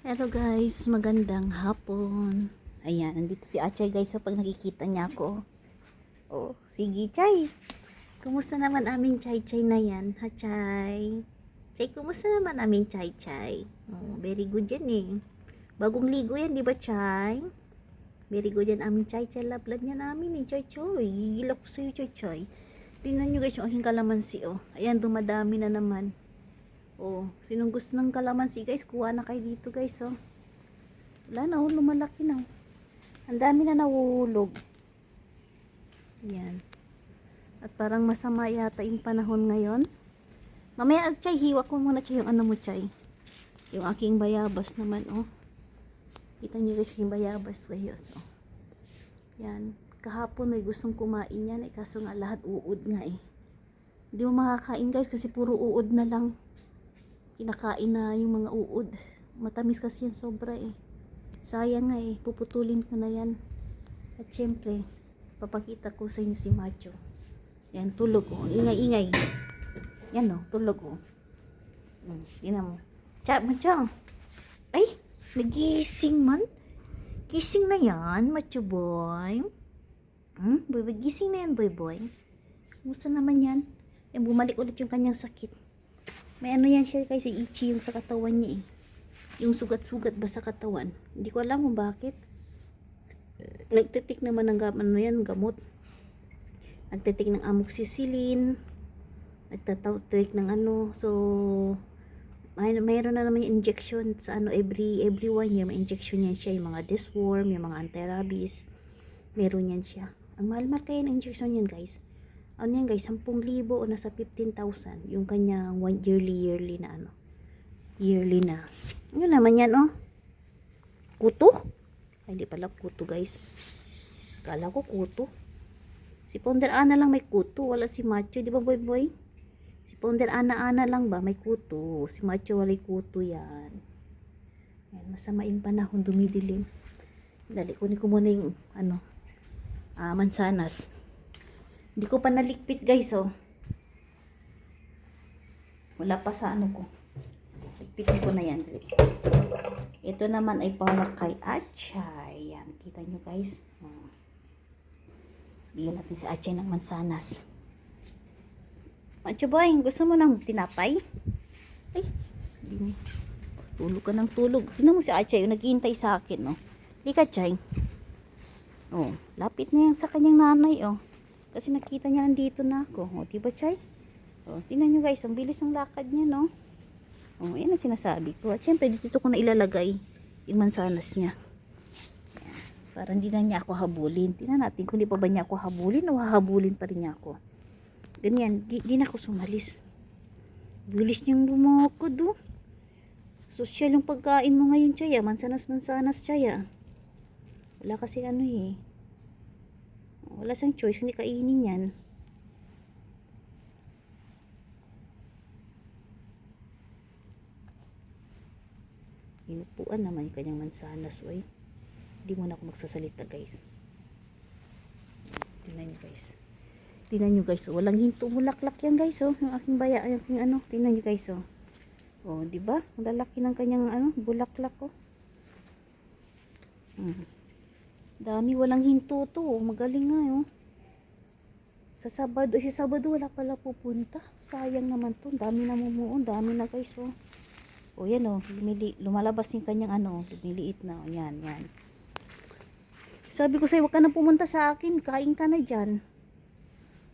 Hello guys, magandang hapon. Ayan, nandito si Achay guys. So pag nakikita niya ako, oh, sige Chay. Kumusta naman aming Chay na yan? Ha Chay? Chay, kumusta naman aming Chay? Oh, very good yan eh. Bagong ligo yan, di ba Chay? Very good yan aming Chay. Love niya namin eh, Chay. Gigil ako sa'yo Chay. Tingnan nyo guys yung aking kalamansi oh. Ayan, dumadami na naman. Oh, sinong gusto ng kalamansi guys, kuha na kayo dito guys oh. Wala na oh, lumalaki na. Ang dami na nahuhulog. Yan. At parang masama yata yung panahon ngayon. Mamaya Chay, hiwa ko muna Chay yung ano mo Chay. Yung aking bayabas naman oh. Kita niyo guys yung bayabas guys oh. Yan. Kahapon may gustong kumain yan eh, kaso nga lahat uod nga eh. Hindi mo makakain guys kasi puro uod na lang. Kinakain na yung mga uod. Matamis kasi yan sobra eh. Sayang nga eh. Puputulin ko na yan. At syempre, papakita ko sa inyo si Macho. Yan, tulog oh. Ingay-ingay. Yan oh, tulog oh. Tingnan mo. Macho. Ay, nagising man. Gising na yan, Macho boy. Boy, gising na yan, boy. Kumusta naman yan? Yan, bumalik ulit yung kanyang sakit. May ano yan siya kasi itchy yung sa katawan niya eh. Yung sugat-sugat ba sa katawan. Hindi ko alam kung bakit. Nagtitik naman ng gamot. Nagtitik ng amoxicillin. Nagtatatik ng ano. So, mayroon na naman yung injection sa ano every 1 year. May injection yan siya. Yung mga deworm, yung mga anti-rabies. Meron yan siya. Ang mahal-mahal kaya ng injection yan guys. Ano yan guys, 10,000 o nasa 15,000 yung kanyang yearly na ano. Yearly na. Ano naman yan oh? Kuto? Ay di pala kuto guys. Kala ko kuto. Si Founder Ana lang may kuto, wala si Macho, di ba boy? Si Founder Ana lang ba may kuto? Si Macho wala kuto yan. Yan, masama yung panahon, dumidilim. Dali, kunin ko muna yung ano, mansanas. Hindi ko pa nalikpit guys oh. Wala pa sa ano ko. Likpitin ko na yan. Ito naman ay para kay Achay. Yan, kita nyo guys. Bigyan natin si Achay ng mansanas. Macho boy, gusto mo ng tinapay? Ay, hindi mo. Tulog ka ng tulog. Tingnan mo si Achay, naghihintay sa akin no. Di ka Achay. Oh, lapit na yan sa kanyang nanay oh. Kasi nakita niya nandito na ako. O, diba, Chay? O, tingnan nyo guys. Ang bilis ng lakad niya, no? O, yan ang sinasabi ko. At syempre, dito ko na ilalagay yung mansanas niya. Yan. Para hindi na niya ako habulin. Tingnan natin kung di pa ba niya ako habulin o hahabulin pa rin niya ako. Ganyan. Di na ako sumalis. Bilis niyang lumakad, oh. Social yung pagkain mo ngayon, Chay. Mansanas, Chay. Wala kasi ano eh. Wala siyang choice, hindi kainin yan. Inupuan naman yung kanyang mansanas, oy. Hindi mo na ako magsasalita, guys. Tingnan nyo, guys. Oh. Walang hinto, bulaklak yan, guys, oh. Yung aking baya, yung aking ano. Tingnan nyo, guys, oh. Oh, di ba? Ang lalaki ng kanyang ano, bulaklak, oh. Dami, walang hinto to, oh. Magaling nga, oh. Sa Sabado wala pala pupunta. Sayang naman to. Dami na mumuon. Dami na guys oh. O yan oh. Lumalabas yung kanyang ano. Lumiliit na. O, yan. Sabi ko sa'yo, huwag ka na pumunta sa akin. Kain ka na dyan.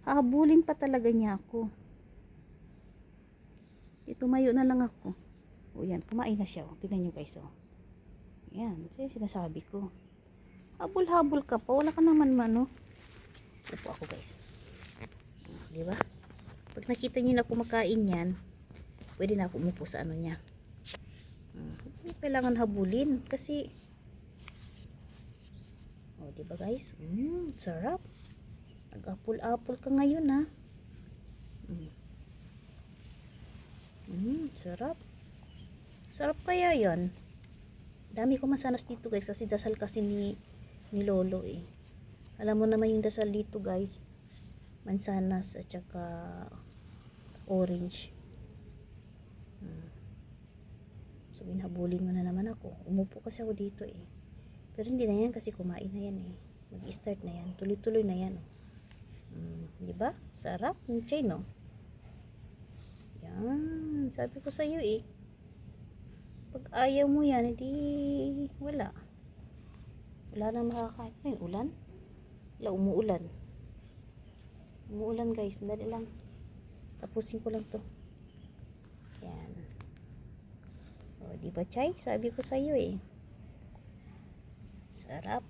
Hahabulin pa talaga niya ako. Tumayo na lang ako. O yan. Kumain na siya. O. Tignan nyo guys oh. Yan. Ito yung sinasabi ko. Habol-habol ka pa. Wala ka naman man oh. Upo ako guys. Diba? Pag nakita niyo na kumakain yan, pwede na ako umupo sa ano niya. Kailangan habulin kasi oh, diba guys? Sarap. Nag-apple-apple ka ngayon ha. Sarap. Sarap kaya yan. Dami ko mansanas dito guys kasi dasal kasi ni Lolo eh. Alam mo naman yung dasal dito guys. Mansanas at saka orange. So, habulin mo na naman ako. Umupo kasi ako dito eh. Pero hindi na yan kasi kumain na yan eh. Mag-start na yan. Tuloy-tuloy na yan. Diba? Sarap ng chay, no? Yan. Sabi ko sa'yo eh. Pag ayaw mo yan, edi wala. Wala na makakain. Ay, ulan? Wala, umuulan. Umuulan guys. Dali lang. Tapusin ko lang to. Yan. O, diba chay? Sabi ko sa'yo eh. Sarap.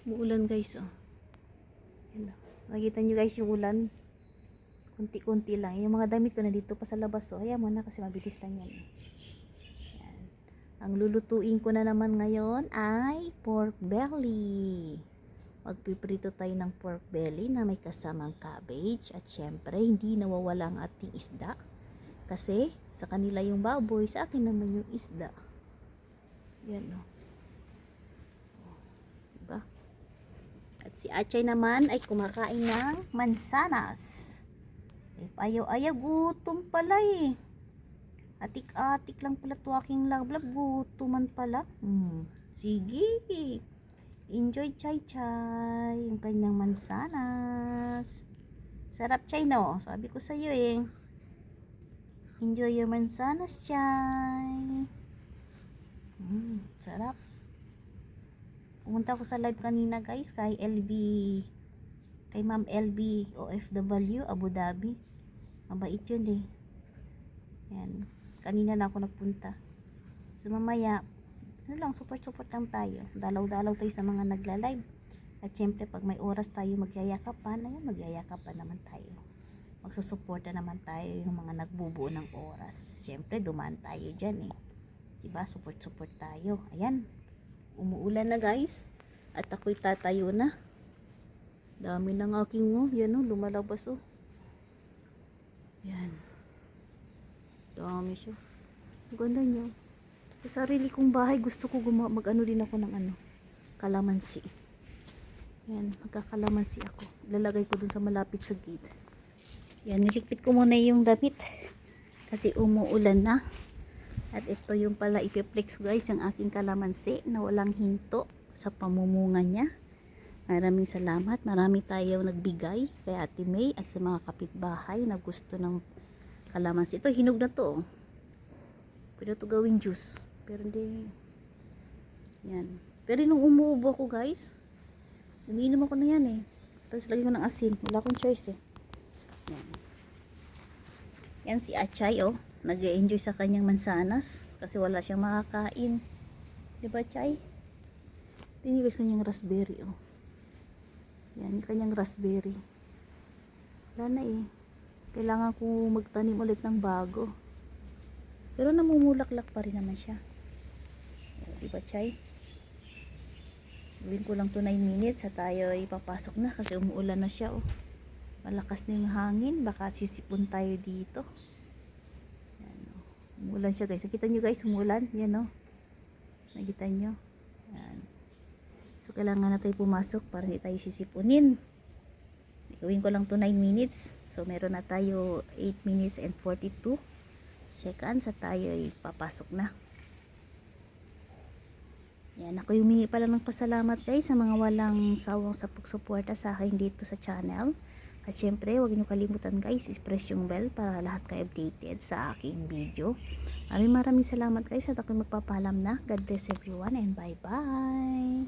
Umuulan guys, oh. Yan, oh. Nakikita nyo guys yung ulan. Kunti-kunti lang. Yung mga damit ko na dito pa sa labas, oh. Hayaan mo na kasi mabilis lang yan. Yan. Ang lulutuin ko na naman ngayon ay pork belly. Magpiprito tayo ng pork belly na may kasamang cabbage. At syempre, hindi nawawala ang ating isda. Kasi, sa kanila yung baboy, sa akin naman yung isda. Yan, oh. Diba? At si Achay naman ay kumakain ng mansanas. Eh, ayaw-ayaw, gutom pala eh. Atik-atik lang pala to aking lablab, gutuman pala. Sige. Enjoy chay-chay. Yung kanyang mansanas. Sarap chay, no? Sabi ko sa'yo eh. Enjoy your mansanas, chay. Sarap. Pumunta ako sa live kanina guys kay LB, kay Ma'am LB OFW Abu Dhabi. Mabait yun eh. Yan. Kanina na ako nagpunta. So mamaya, ano lang, support lang tayo. Dalaw-dalaw tayo sa mga nagla-live. At syempre pag may oras tayo magyayakapan, ayun, magyayakapan naman tayo. Magsusuporta naman tayo yung mga nagbubuo ng oras. Syempre dumaan tayo dyan eh. Diba? Support tayo. Ayan. Umuulan na guys. At ako'y tatayo na. Dami ng aking yan oh, lumalabas oh. Yan. Dami siya. Ang ganda niya. Sa sarili kong bahay gusto ko mag-ano din ako ng kalamansi. Yan, magkakalamansi ako. Lalagay ko dun sa malapit sa gate. Yan, nilikpit ko muna yung damit. Kasi umuulan na. At ito yung pala ipiplex guys, yung aking kalamansi na walang hinto sa pamumunga niya. Maraming salamat. Marami tayo nagbigay kay Ate May at sa mga kapitbahay na gusto ng kalamansi. Ito, hinog na to. Pwede ito gawing juice. Pero hindi. Yan. Pero nung umuubo ako guys, umiinom ako na yan eh. Tapos lagyan ko ng asin. Wala akong choice eh. Yan. Yan si Achay oh. Nag-enjoy sa kanyang mansanas kasi wala siyang makakain. Diba Chay? Tingnan guys kanyang raspberry oh. Yan yung kanyang raspberry. Wala na eh. Kailangan ko magtanim ulit ng bago. Pero namumulaklak pa rin naman siya. Diba Chay? Gawin ko lang to 9 minutes at tayo ipapasok na kasi umuulan na siya oh. Malakas na yung hangin. Baka sisipon tayo dito. Umulan siya guys. Nakita nyo guys, umulan. Yan o. Nakita nyo. Yan. So, kailangan na tayo pumasok para hindi tayo sisipunin. Gawin ko lang to 9 minutes. So, meron na tayo 8 minutes and 42 seconds at tayo papasok na. Yan. Ako humingi pala ng pasalamat guys sa mga walang sawang sa pagsuporta sa akin dito sa channel. At syempre, huwag niyo kalimutan guys, i-press yung bell para lahat kayo updated sa aking video. Maraming salamat guys at ako'y magpapalam na. God bless everyone and bye bye.